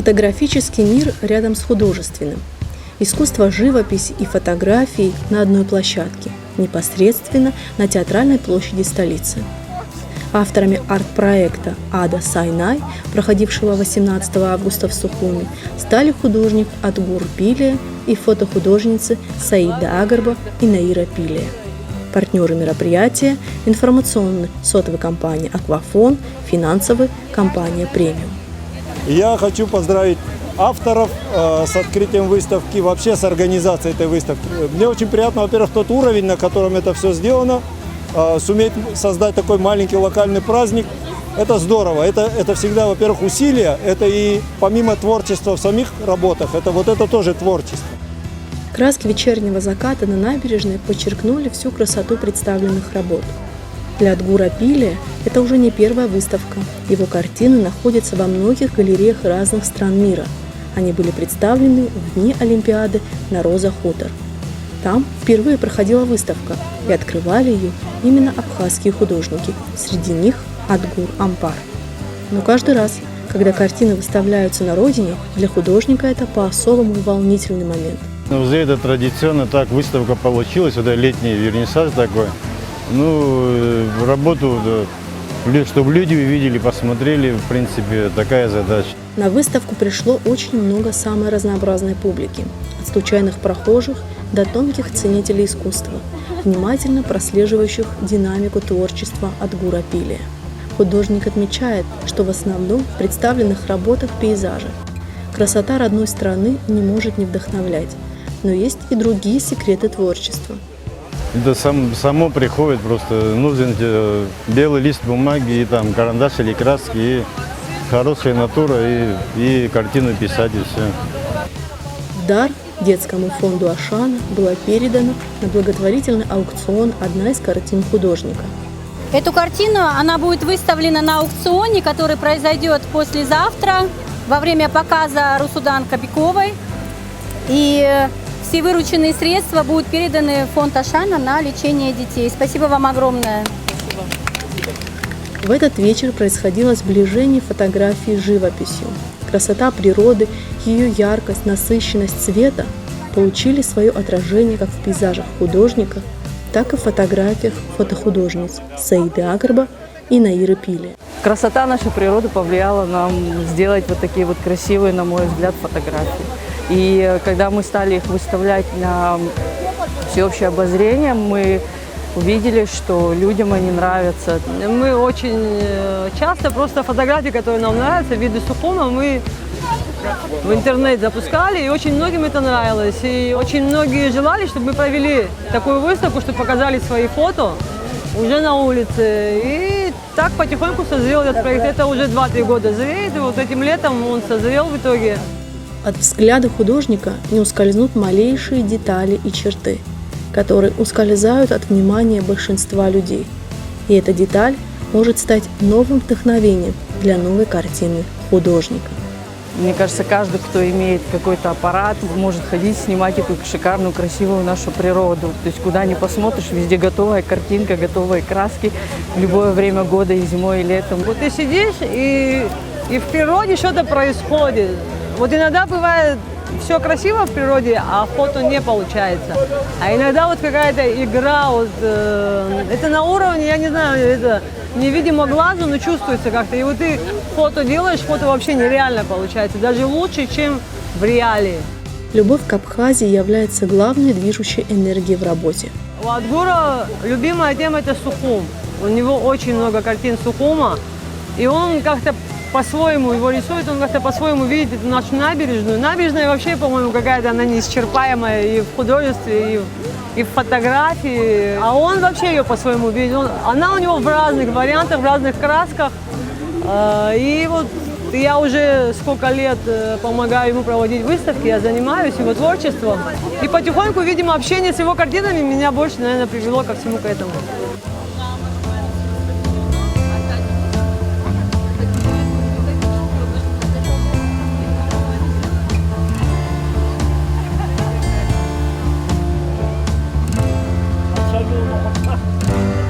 Фотографический мир рядом с художественным. Искусство, живопись и фотографии на одной площадке, непосредственно на театральной площади столицы. Авторами арт-проекта «Ада Сайнай», проходившего 18 августа в Сухуми, стали художник Адгур Пилия и фотохудожницы Саида Агарба и Наира Пилия. Партнеры мероприятия – информационная сотовая компания «Аквафон», финансовая компания «Премиум». Я хочу поздравить авторов с открытием выставки, вообще с организацией этой выставки. Мне очень приятно, во-первых, тот уровень, на котором это все сделано. Суметь создать такой маленький локальный праздник, это здорово. Это всегда, во-первых, усилия, это и помимо творчества в самих работах, это тоже творчество. Краски вечернего заката на набережной подчеркнули всю красоту представленных работ. Для Адгура Пилия это уже не первая выставка. Его картины находятся во многих галереях разных стран мира. Они были представлены в дни Олимпиады на Роза Хутор. Там впервые проходила выставка, и открывали ее именно абхазские художники, среди них Адгур Ампар. Но каждый раз, когда картины выставляются на родине, для художника это по-особому волнительный момент. Это традиционно так выставка получилась, это летний вернисаж такой. Работу, чтобы люди увидели, посмотрели, в принципе, такая задача. На выставку пришло очень много самой разнообразной публики, от случайных прохожих до тонких ценителей искусства, внимательно прослеживающих динамику творчества Адгура Пилия. Художник отмечает, что в основном в представленных работах пейзажи. Красота родной страны не может не вдохновлять, но есть и другие секреты творчества. Это само приходит, просто нужен белый лист бумаги, и там карандаш или краски, и хорошая натура, и картину писать, и все. Дар детскому фонду Ашана была передана на благотворительный аукцион одна из картин художника. Эту картину она будет выставлена на аукционе, который произойдет послезавтра во время показа Русудан Кобяковой. И все вырученные средства будут переданы в фонд Ашана на лечение детей. Спасибо вам огромное. В этот вечер происходило сближение фотографии с живописью. Красота природы, ее яркость, насыщенность цвета получили свое отражение как в пейзажах художника, так и в фотографиях фотохудожниц Саиды Агарба и Наиры Пилия. Красота нашей природы повлияла нам сделать вот такие вот красивые, на мой взгляд, фотографии. И когда мы стали их выставлять на всеобщее обозрение, мы увидели, что людям они нравятся. Мы очень часто просто фотографии, которые нам нравятся, виды Сухума, мы в интернет запускали, и очень многим это нравилось. И очень многие желали, чтобы мы провели такую выставку, чтобы показали свои фото уже на улице. И так потихоньку созрел этот проект. Это уже 2-3 года зреет, и вот этим летом он созрел в итоге. От взгляда художника не ускользнут малейшие детали и черты, которые ускользают от внимания большинства людей. И эта деталь может стать новым вдохновением для новой картины художника. Мне кажется, каждый, кто имеет какой-то аппарат, может ходить, снимать эту шикарную, красивую нашу природу. То есть куда ни посмотришь, везде готовая картинка, готовые краски в любое время года, и зимой, и летом. Вот ты сидишь, и в природе что-то происходит. Вот иногда бывает все красиво в природе, а фото не получается. А иногда вот какая-то игра, это на уровне, я не знаю, это невидимо глазу, но чувствуется как-то. И вот ты фото делаешь, фото вообще нереально получается, даже лучше, чем в реалии. Любовь к Абхазии является главной движущей энергией в работе. У Адгура любимая тема – это Сухум. У него очень много картин Сухума, и он как-то по-своему его рисует, он как-то по-своему видит эту нашу набережную. Набережная вообще, по-моему, какая-то она неисчерпаемая и в художестве, и в фотографии. А он вообще ее по-своему видит. Она у него в разных вариантах, в разных красках. И вот я уже сколько лет помогаю ему проводить выставки, я занимаюсь его творчеством. И потихоньку, видимо, общение с его картинами меня больше, наверное, привело ко всему к этому. Шагнул.